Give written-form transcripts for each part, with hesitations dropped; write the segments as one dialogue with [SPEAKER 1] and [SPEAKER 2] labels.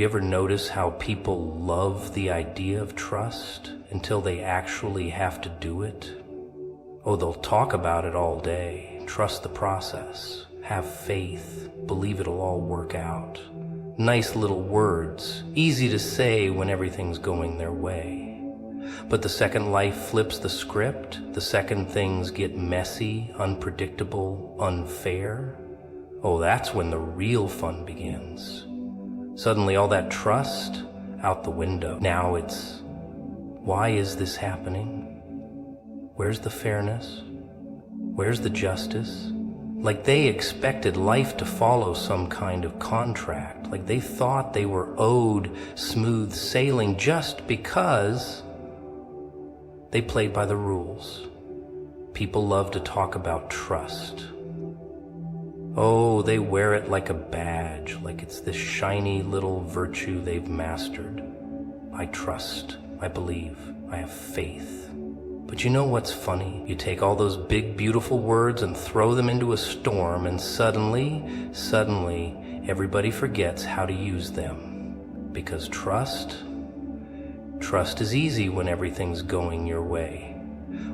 [SPEAKER 1] You ever notice how people love the idea of trust until they actually have to do it? Oh, they'll talk about it all day. Trust the process. Have faith. Believe it'll all work out. Nice little words, easy to say when everything's going their way. But the second life flips the script, the second things get messy, unpredictable, unfair, oh, that's when the real fun begins. Suddenly all that trust, out the window. Now it's, why is this happening? Where's the fairness? Where's the justice? Like they expected life to follow some kind of contract, like they thought they were owed smooth sailing just because they played by the rules. People love to talk about trust. Oh, they wear it like a badge, like it's this shiny little virtue they've mastered. I trust, I believe, I have faith. But you know what's funny? You take all those big, beautiful words and throw them into a storm, and suddenly, everybody forgets how to use them. Because trust is easy when everything's going your way.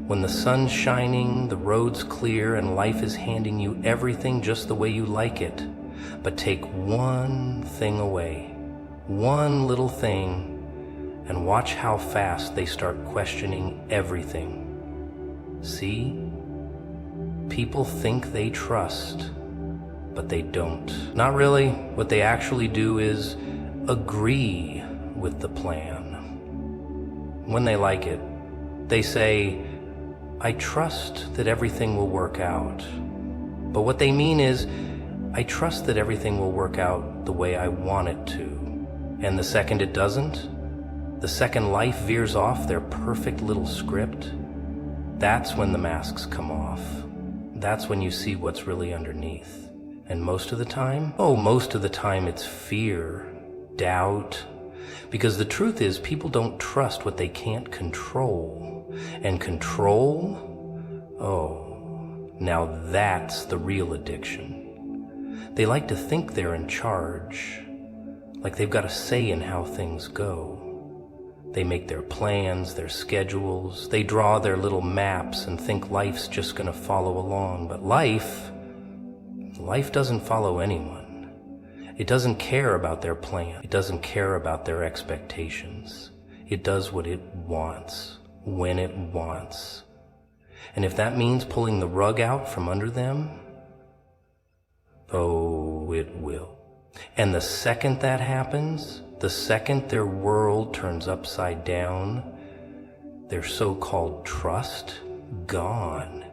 [SPEAKER 1] When the sun's shining, the road's clear, and life is handing you everything just the way you like it. But take one thing away, one little thing, and watch how fast they start questioning everything. See? People think they trust, but they don't. Not really. What they actually do is agree with the plan. When they like it, they say, I trust that everything will work out. But what they mean is, I trust that everything will work out the way I want it to. And the second it doesn't, the second life veers off their perfect little script, that's when the masks come off. That's when you see what's really underneath. And most of the time, it's fear, doubt. Because the truth is, people don't trust what they can't control. And control, oh, now that's the real addiction. They like to think they're in charge, like they've got a say in how things go. They make their plans, their schedules, they draw their little maps and think life's just gonna follow along. But life doesn't follow anyone. It doesn't care about their plan. It doesn't care about their expectations. It does what it wants, when it wants. And if that means pulling the rug out from under them, oh, it will. And the second that happens, the second their world turns upside down, their so-called trust, gone.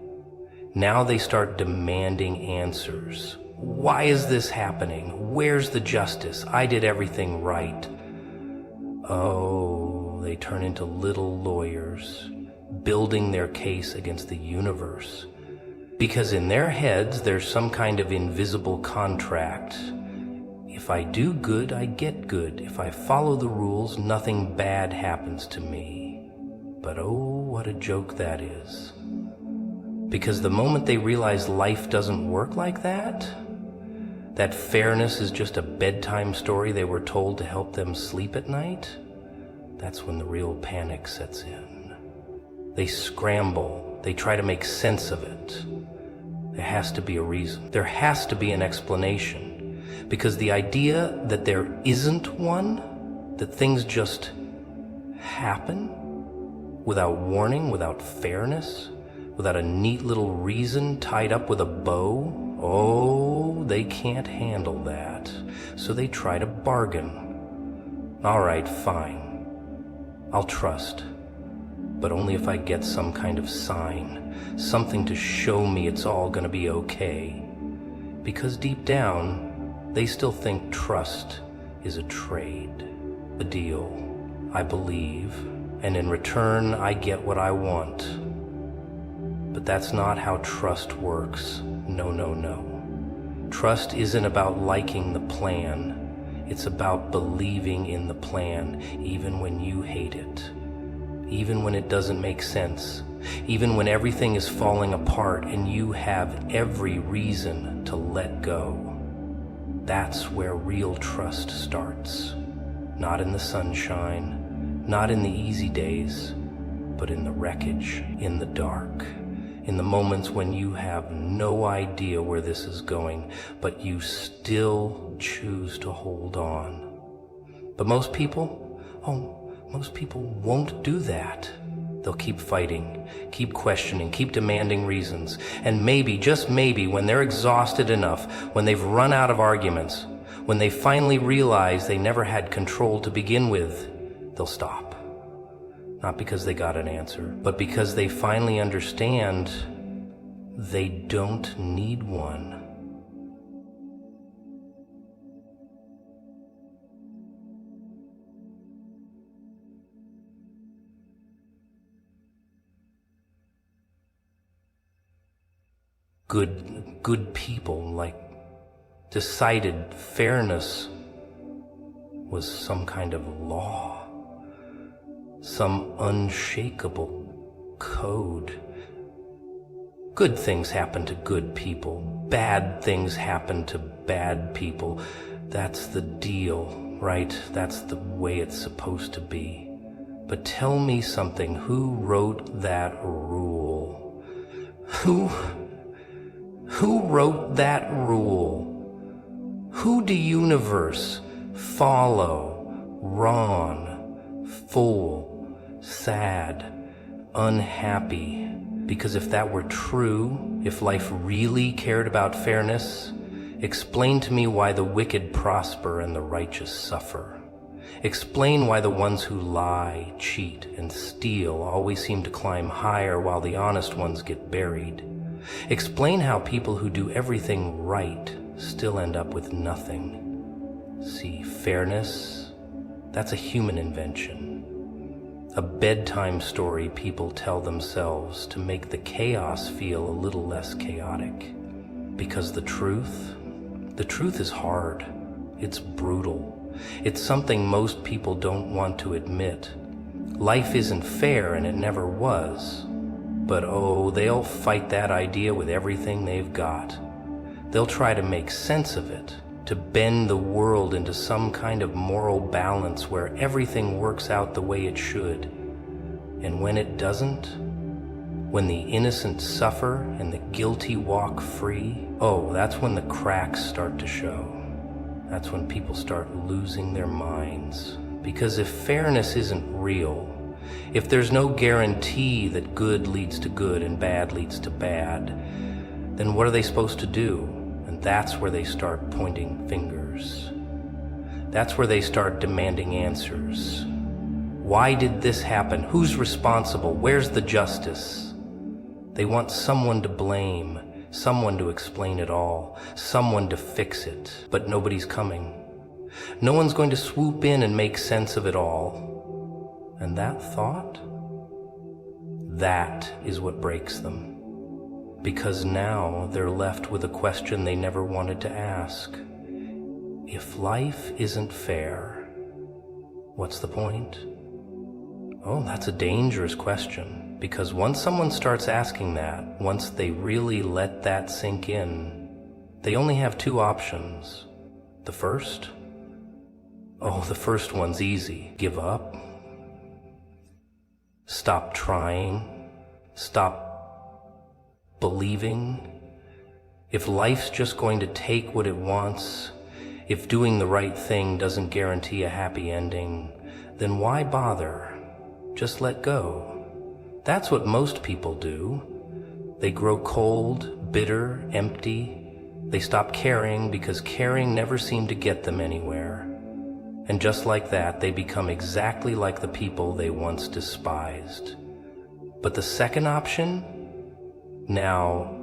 [SPEAKER 1] Now they start demanding answers. Why is this happening? Where's the justice? I did everything right. Oh, they turn into little lawyers, building their case against the universe. Because in their heads, there's some kind of invisible contract. If I do good, I get good. If I follow the rules, nothing bad happens to me. But oh, what a joke that is. Because the moment they realize life doesn't work like that fairness is just a bedtime story they were told to help them sleep at night, that's when the real panic sets in. They scramble. They try to make sense of it. There has to be a reason. There has to be an explanation. Because the idea that there isn't one, that things just happen without warning, without fairness, without a neat little reason tied up with a bow, oh, they can't handle that. So they try to bargain. All right, fine. I'll trust. But only if I get some kind of sign, something to show me it's all gonna be okay. Because deep down, they still think trust is a trade, a deal. I believe, and in return, I get what I want. But that's not how trust works. No, no, no. Trust isn't about liking the plan. It's about believing in the plan, even when you hate it. Even when it doesn't make sense. Even when everything is falling apart and you have every reason to let go. That's where real trust starts. not in the sunshine, not in the easy days, but in the wreckage, in the dark, in the moments when you have no idea where this is going, but you still choose to hold on. But most people won't do that. They'll keep fighting, keep questioning, keep demanding reasons. And maybe, just maybe, when they're exhausted enough, when they've run out of arguments, when they finally realize they never had control to begin with, they'll stop. Not because they got an answer, but because they finally understand they don't need one. Good people, decided fairness was some kind of law, some unshakable code. Good things happen to good people. Bad things happen to bad people. That's the deal, right? That's the way it's supposed to be. But tell me something. Who wrote that rule? Who wrote that rule? Who the universe follow? Wrong, fool, sad, unhappy. Because if that were true, if life really cared about fairness, explain to me why the wicked prosper and the righteous suffer. Explain why the ones who lie, cheat, and steal always seem to climb higher while the honest ones get buried. Explain how people who do everything right still end up with nothing. See, fairness, that's a human invention. A bedtime story people tell themselves to make the chaos feel a little less chaotic. Because the truth is hard. It's brutal. It's something most people don't want to admit. Life isn't fair and it never was. But oh, they'll fight that idea with everything they've got. They'll try to make sense of it, to bend the world into some kind of moral balance where everything works out the way it should. And when it doesn't, when the innocent suffer and the guilty walk free, oh, that's when the cracks start to show. That's when people start losing their minds. Because if fairness isn't real, if there's no guarantee that good leads to good and bad leads to bad, then what are they supposed to do? And that's where they start pointing fingers. That's where they start demanding answers. Why did this happen? Who's responsible? Where's the justice? They want someone to blame, someone to explain it all, someone to fix it. But nobody's coming. No one's going to swoop in and make sense of it all. And that thought, that is what breaks them. Because now they're left with a question they never wanted to ask. If life isn't fair, what's the point? Oh, that's a dangerous question. Because once someone starts asking that, once they really let that sink in, they only have two options. The first one's easy. Give up. Stop trying. Stop believing. If life's just going to take what it wants, if doing the right thing doesn't guarantee a happy ending, then why bother? Just let go. That's what most people do. They grow cold, bitter, empty. They stop caring because caring never seemed to get them anywhere. And just like that, they become exactly like the people they once despised. But the second option? Now,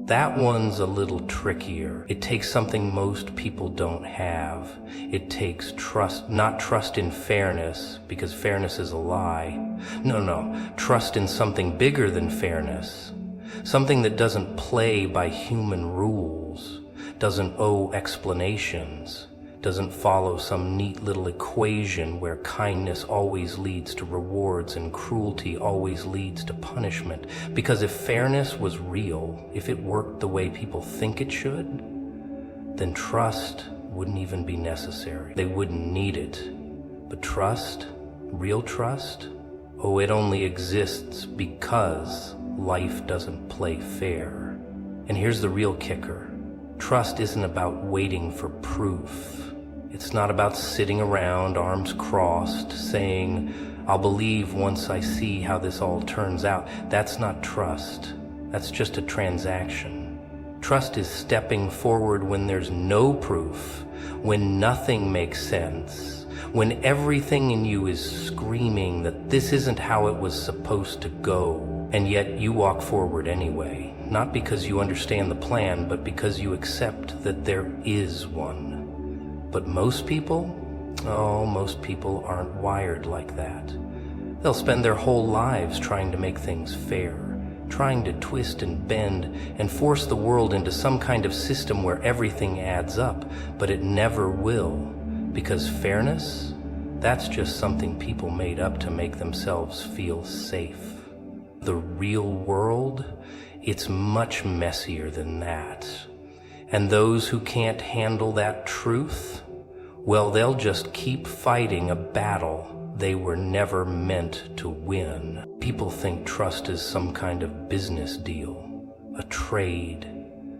[SPEAKER 1] that one's a little trickier. It takes something most people don't have. It takes trust, not trust in fairness, because fairness is a lie. No, trust in something bigger than fairness. Something that doesn't play by human rules, doesn't owe explanations, doesn't follow some neat little equation where kindness always leads to rewards and cruelty always leads to punishment. Because if fairness was real, if it worked the way people think it should, then trust wouldn't even be necessary. They wouldn't need it. But trust, real trust, oh, it only exists because life doesn't play fair. And here's the real kicker. Trust isn't about waiting for proof. It's not about sitting around, arms crossed, saying, I'll believe once I see how this all turns out. That's not trust. That's just a transaction. Trust is stepping forward when there's no proof, when nothing makes sense, when everything in you is screaming that this isn't how it was supposed to go, and yet you walk forward anyway, not because you understand the plan, but because you accept that there is one. But most people, most people aren't wired like that. They'll spend their whole lives trying to make things fair, trying to twist and bend and force the world into some kind of system where everything adds up, but it never will, because fairness, that's just something people made up to make themselves feel safe. The real world, it's much messier than that. And those who can't handle that truth, well, they'll just keep fighting a battle they were never meant to win. People think trust is some kind of business deal, a trade,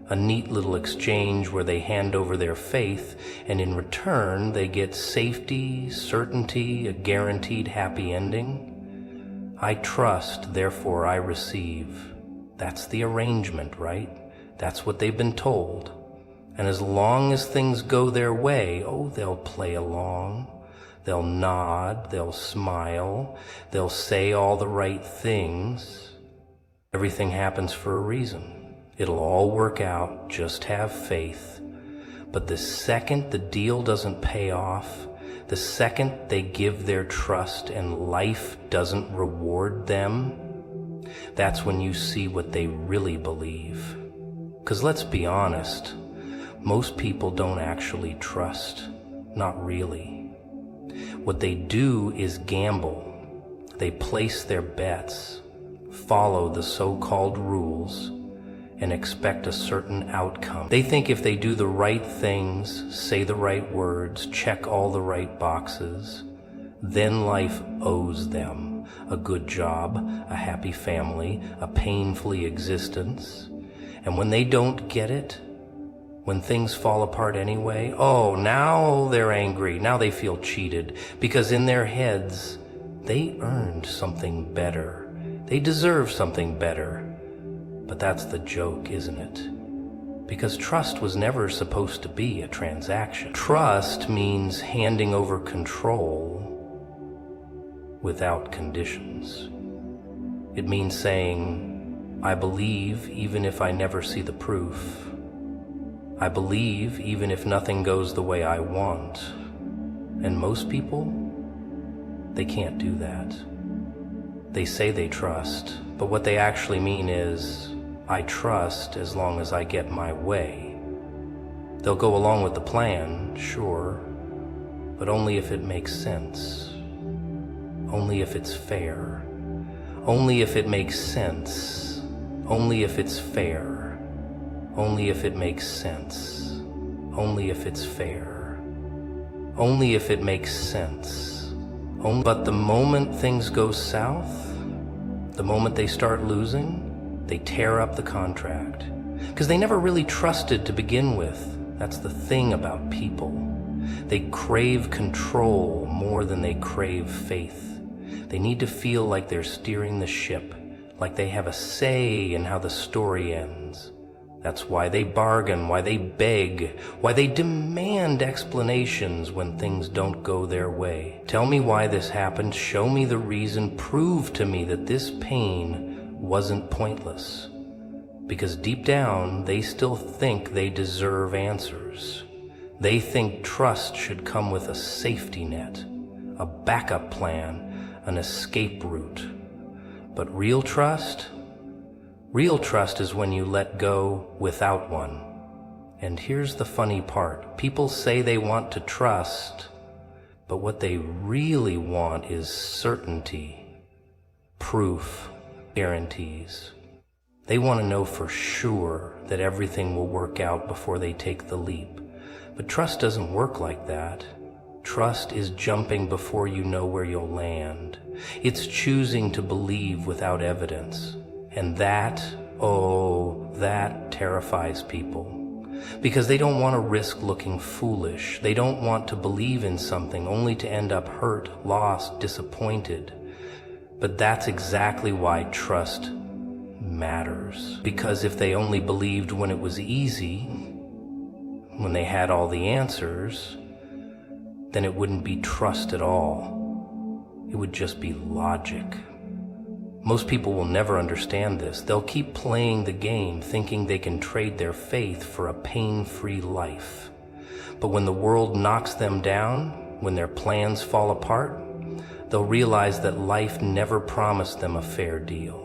[SPEAKER 1] a neat little exchange where they hand over their faith, and in return they get safety, certainty, a guaranteed happy ending. I trust, therefore I receive. That's the arrangement, right? That's what they've been told. And as long as things go their way, oh, they'll play along. They'll nod, they'll smile, they'll say all the right things. Everything happens for a reason. It'll all work out, just have faith. But the second the deal doesn't pay off, the second they give their trust and life doesn't reward them, that's when you see what they really believe. 'Cause let's be honest, most people don't actually trust, not really. What they do is gamble. They place their bets, follow the so-called rules, and expect a certain outcome. They think if they do the right things, say the right words, check all the right boxes, then life owes them a good job, a happy family, a pain-free existence. And when they don't get it, when things fall apart anyway, oh, now they're angry. Now they feel cheated because in their heads, they earned something better. They deserve something better. But that's the joke, isn't it? Because trust was never supposed to be a transaction. Trust means handing over control without conditions. It means saying, I believe even if I never see the proof. I believe even if nothing goes the way I want. And most people, they can't do that. They say they trust, but what they actually mean is, I trust as long as I get my way. They'll go along with the plan, sure, but only if it makes sense. Only if it's fair. Only if it makes sense. Only if it's fair. Only if it makes sense. Only if it's fair. Only if it makes sense. But the moment things go south, the moment they start losing, they tear up the contract. Because they never really trusted to begin with. That's the thing about people. They crave control more than they crave faith. They need to feel like they're steering the ship, like they have a say in how the story ends. That's why they bargain, why they beg, why they demand explanations when things don't go their way. Tell me why this happened, show me the reason, prove to me that this pain wasn't pointless. Because deep down, they still think they deserve answers. They think trust should come with a safety net, a backup plan, an escape route. But real trust is when you let go without one. And here's the funny part. People say they want to trust, but what they really want is certainty, proof, guarantees. They want to know for sure that everything will work out before they take the leap. But trust doesn't work like that. Trust is jumping before you know where you'll land. It's choosing to believe without evidence. And that terrifies people. Because they don't want to risk looking foolish. They don't want to believe in something only to end up hurt, lost, disappointed. But that's exactly why trust matters. Because if they only believed when it was easy, when they had all the answers, then it wouldn't be trust at all. It would just be logic. Most people will never understand this. They'll keep playing the game, thinking they can trade their faith for a pain-free life. But when the world knocks them down, when their plans fall apart, they'll realize that life never promised them a fair deal.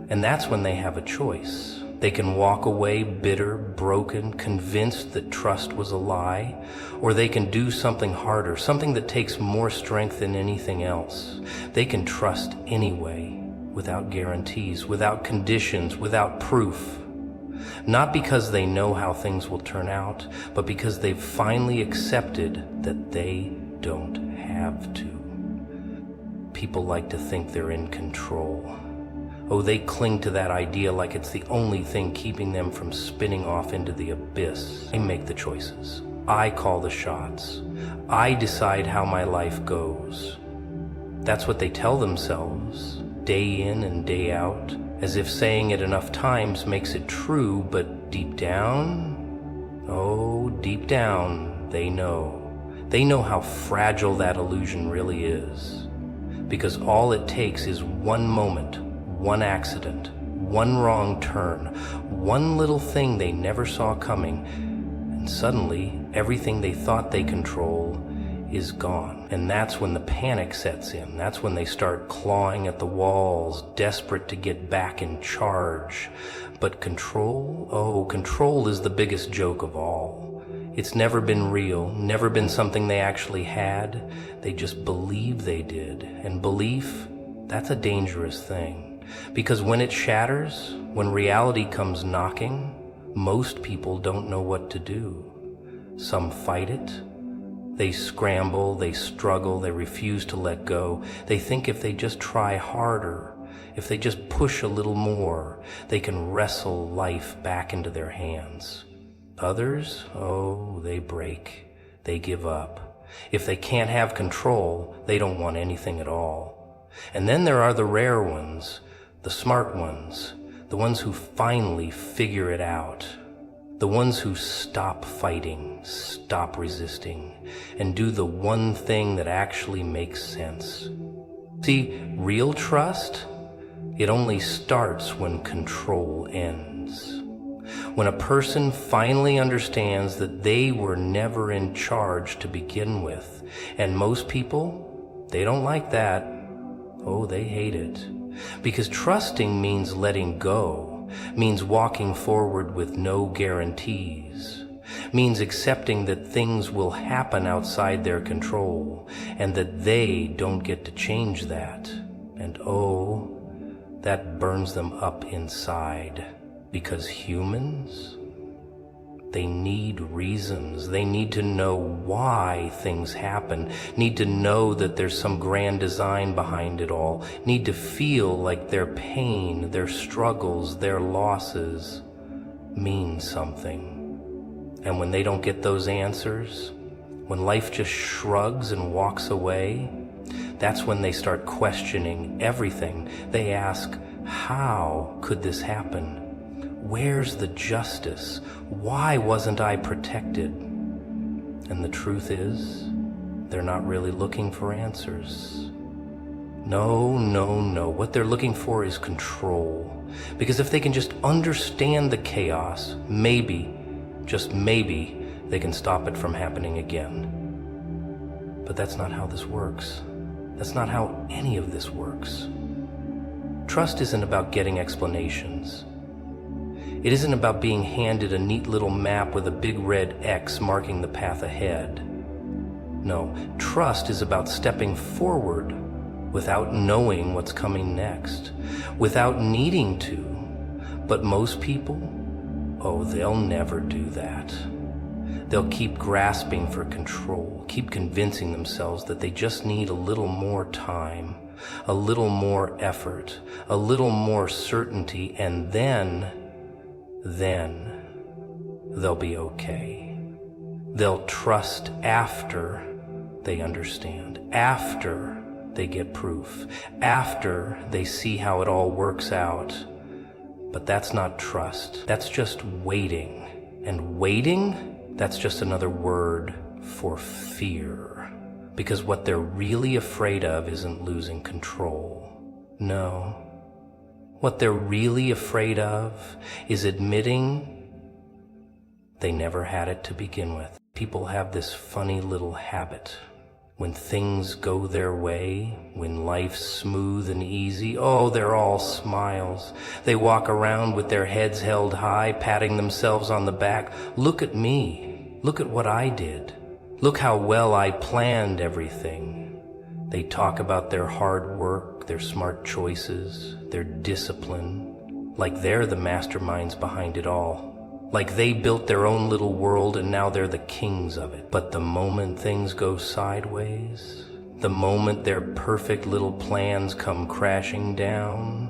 [SPEAKER 1] And that's when they have a choice. They can walk away bitter, broken, convinced that trust was a lie, or they can do something harder, something that takes more strength than anything else. They can trust anyway, without guarantees, without conditions, without proof. Not because they know how things will turn out, but because they've finally accepted that they don't have to. People like to think they're in control. Oh, they cling to that idea like it's the only thing keeping them from spinning off into the abyss. I make the choices. I call the shots. I decide how my life goes. That's what they tell themselves, day in and day out, as if saying it enough times makes it true, but deep down, deep down, they know. They know how fragile that illusion really is. Because all it takes is one moment, one accident, one wrong turn, one little thing they never saw coming, and suddenly everything they thought they controlled is gone. And that's when the panic sets in. That's when they start clawing at the walls, desperate to get back in charge. But control? Control is the biggest joke of all. It's never been real, never been something they actually had. They just believe they did. And belief, that's a dangerous thing. Because when it shatters, when reality comes knocking, most people don't know what to do. Some fight it. They scramble, they struggle, they refuse to let go. They think if they just try harder, if they just push a little more, they can wrestle life back into their hands. Others, they break. They give up. If they can't have control, they don't want anything at all. And then there are the rare ones, the smart ones, the ones who finally figure it out, the ones who stop fighting, stop resisting, and do the one thing that actually makes sense. See, real trust, it only starts when control ends. When a person finally understands that they were never in charge to begin with, and most people, they don't like that. They hate it. Because trusting means letting go, means walking forward with no guarantees, means accepting that things will happen outside their control and that they don't get to change that. And that burns them up inside. Because humans, they need reasons. They need to know why things happen, need to know that there's some grand design behind it all, need to feel like their pain, their struggles, their losses mean something. And when they don't get those answers, when life just shrugs and walks away, that's when they start questioning everything. They ask, how could this happen? Where's the justice? Why wasn't I protected? And the truth is, they're not really looking for answers. No. What they're looking for is control. Because if they can just understand the chaos, maybe, just maybe, they can stop it from happening again. But that's not how this works. That's not how any of this works. Trust isn't about getting explanations. It isn't about being handed a neat little map with a big red X marking the path ahead. No, trust is about stepping forward without knowing what's coming next, without needing to. But most people, they'll never do that. They'll keep grasping for control, keep convincing themselves that they just need a little more time, a little more effort, a little more certainty, and then they'll be okay. They'll trust after they understand, after they get proof, after they see how it all works out. But that's not trust. That's just waiting. And waiting, that's just another word for fear. Because what they're really afraid of isn't losing control. No. What they're really afraid of is admitting they never had it to begin with. People have this funny little habit. When things go their way, when life's smooth and easy, oh, they're all smiles. They walk around with their heads held high, patting themselves on the back. Look at me. Look at what I did. Look how well I planned everything. They talk about their hard work, their smart choices, their discipline, like they're the masterminds behind it all. Like they built their own little world and now they're the kings of it. But the moment things go sideways, the moment their perfect little plans come crashing down,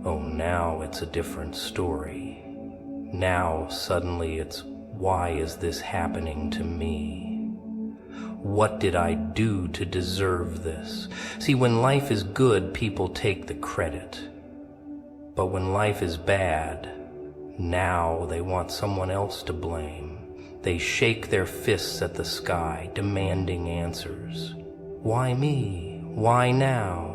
[SPEAKER 1] oh, now it's a different story. Now suddenly it's, why is this happening to me? What did I do to deserve this? See, when life is good, people take the credit. But when life is bad, now they want someone else to blame. They shake their fists at the sky, demanding answers. Why me? Why now?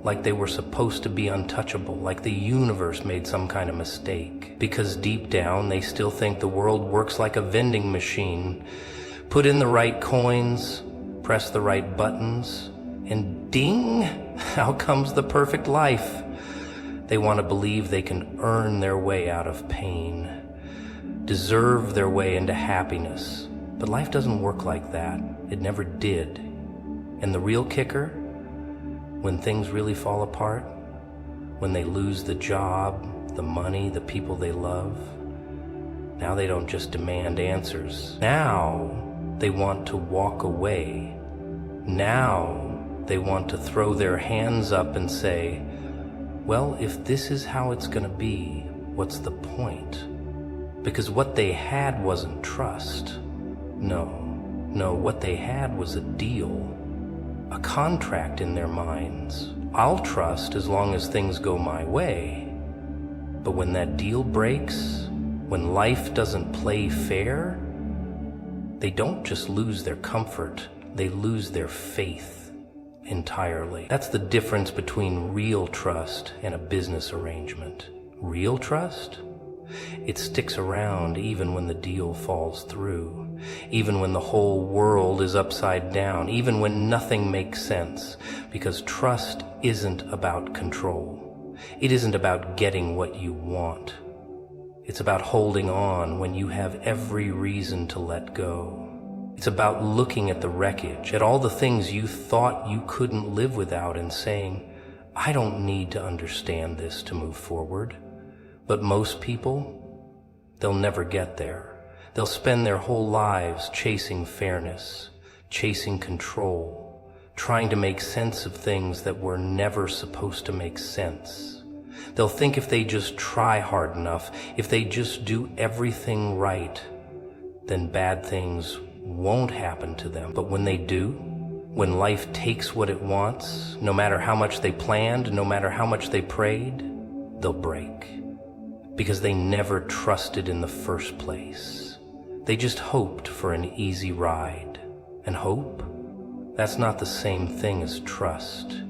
[SPEAKER 1] Like they were supposed to be untouchable, like the universe made some kind of mistake. Because deep down, they still think the world works like a vending machine. Put in the right coins, press the right buttons, and ding, out comes the perfect life. They want to believe they can earn their way out of pain, deserve their way into happiness. But life doesn't work like that. It never did. And the real kicker, when things really fall apart, when they lose the job, the money, the people they love, now they don't just demand answers. Now they want to walk away. Now they want to throw their hands up and say, well, if this is how it's going to be, what's the point? Because what they had wasn't trust. No, what they had was a deal, a contract in their minds. I'll trust as long as things go my way. But when that deal breaks, when life doesn't play fair, they don't just lose their comfort, they lose their faith entirely. That's the difference between real trust and a business arrangement. Real trust? It sticks around even when the deal falls through, even when the whole world is upside down, even when nothing makes sense, because trust isn't about control. It isn't about getting what you want. It's about holding on when you have every reason to let go. It's about looking at the wreckage, at all the things you thought you couldn't live without and saying, I don't need to understand this to move forward. But most people, they'll never get there. They'll spend their whole lives chasing fairness, chasing control, trying to make sense of things that were never supposed to make sense. They'll think if they just try hard enough, if they just do everything right, then bad things won't happen to them. But when they do, when life takes what it wants, no matter how much they planned, no matter how much they prayed, they'll break. Because they never trusted in the first place. They just hoped for an easy ride. And hope? That's not the same thing as trust.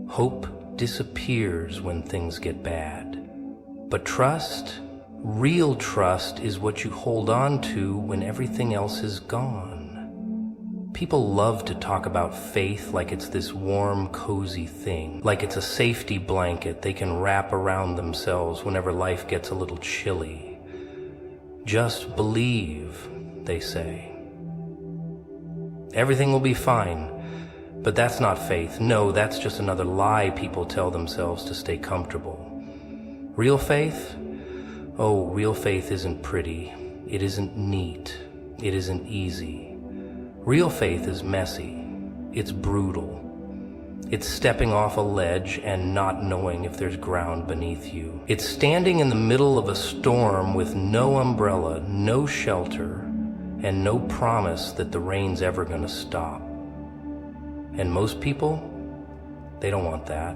[SPEAKER 1] Hope disappears when things get bad. But trust? Real trust is what you hold on to when everything else is gone. People love to talk about faith like it's this warm, cozy thing, like it's a safety blanket they can wrap around themselves whenever life gets a little chilly. Just believe, they say. Everything will be fine. But that's not faith. No, that's just another lie people tell themselves to stay comfortable. Real faith? Oh, real faith isn't pretty. It isn't neat. It isn't easy. Real faith is messy. It's brutal. It's stepping off a ledge and not knowing if there's ground beneath you. It's standing in the middle of a storm with no umbrella, no shelter, and no promise that the rain's ever gonna stop. And most people, they don't want that.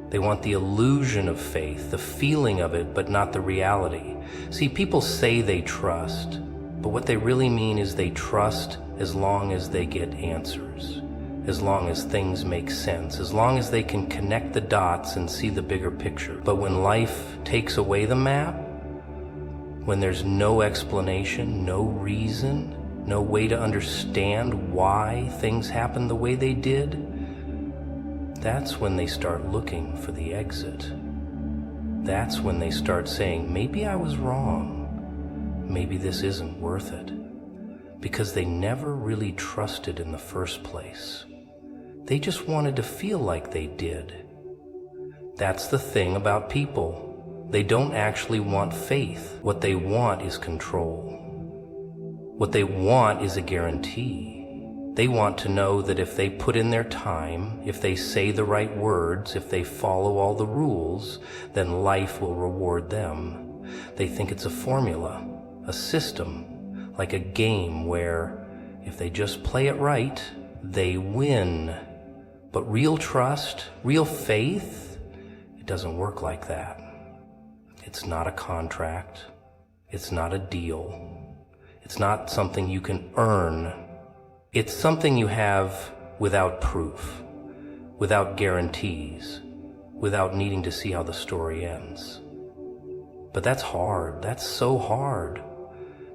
[SPEAKER 1] They want the illusion of faith, the feeling of it, but not the reality. See, people say they trust, but what they really mean is they trust as long as they get answers, as long as things make sense, as long as they can connect the dots and see the bigger picture. But when life takes away the map, when there's no explanation, no reason, no way to understand why things happen the way they did, that's when they start looking for the exit. That's when they start saying, maybe I was wrong. Maybe this isn't worth it. Because they never really trusted in the first place. They just wanted to feel like they did. That's the thing about people. They don't actually want faith. What they want is control. What they want is a guarantee. They want to know that if they put in their time, if they say the right words, if they follow all the rules, then life will reward them. They think it's a formula, a system, like a game where if they just play it right, they win. But real trust, real faith, it doesn't work like that. It's not a contract. It's not a deal. It's not something you can earn. It's something you have without proof, without guarantees, without needing to see how the story ends. But that's hard. That's so hard.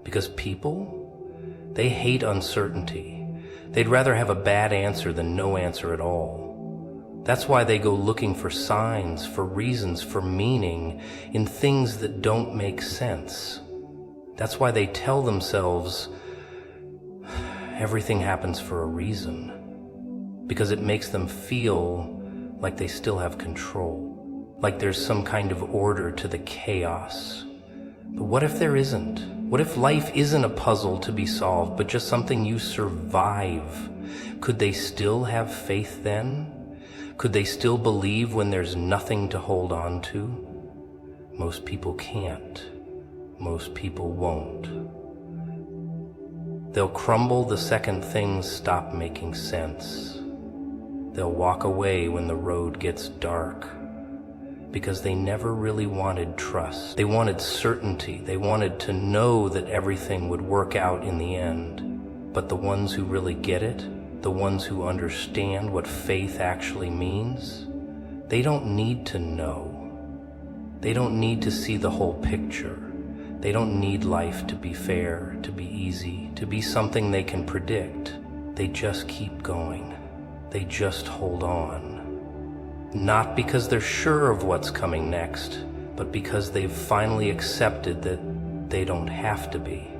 [SPEAKER 1] Because people, they hate uncertainty. They'd rather have a bad answer than no answer at all. That's why they go looking for signs, for reasons, for meaning in things that don't make sense. That's why they tell themselves everything happens for a reason. Because it makes them feel like they still have control, like there's some kind of order to the chaos. But what if there isn't? What if life isn't a puzzle to be solved, but just something you survive? Could they still have faith then? Could they still believe when there's nothing to hold on to? Most people can't. Most people won't. They'll crumble the second things stop making sense. They'll walk away when the road gets dark. Because they never really wanted trust. They wanted certainty. They wanted to know that everything would work out in the end. But the ones who really get it, the ones who understand what faith actually means, they don't need to know. They don't need to see the whole picture. They don't need life to be fair, to be easy, to be something they can predict. They just keep going. They just hold on. Not because they're sure of what's coming next, but because they've finally accepted that they don't have to be.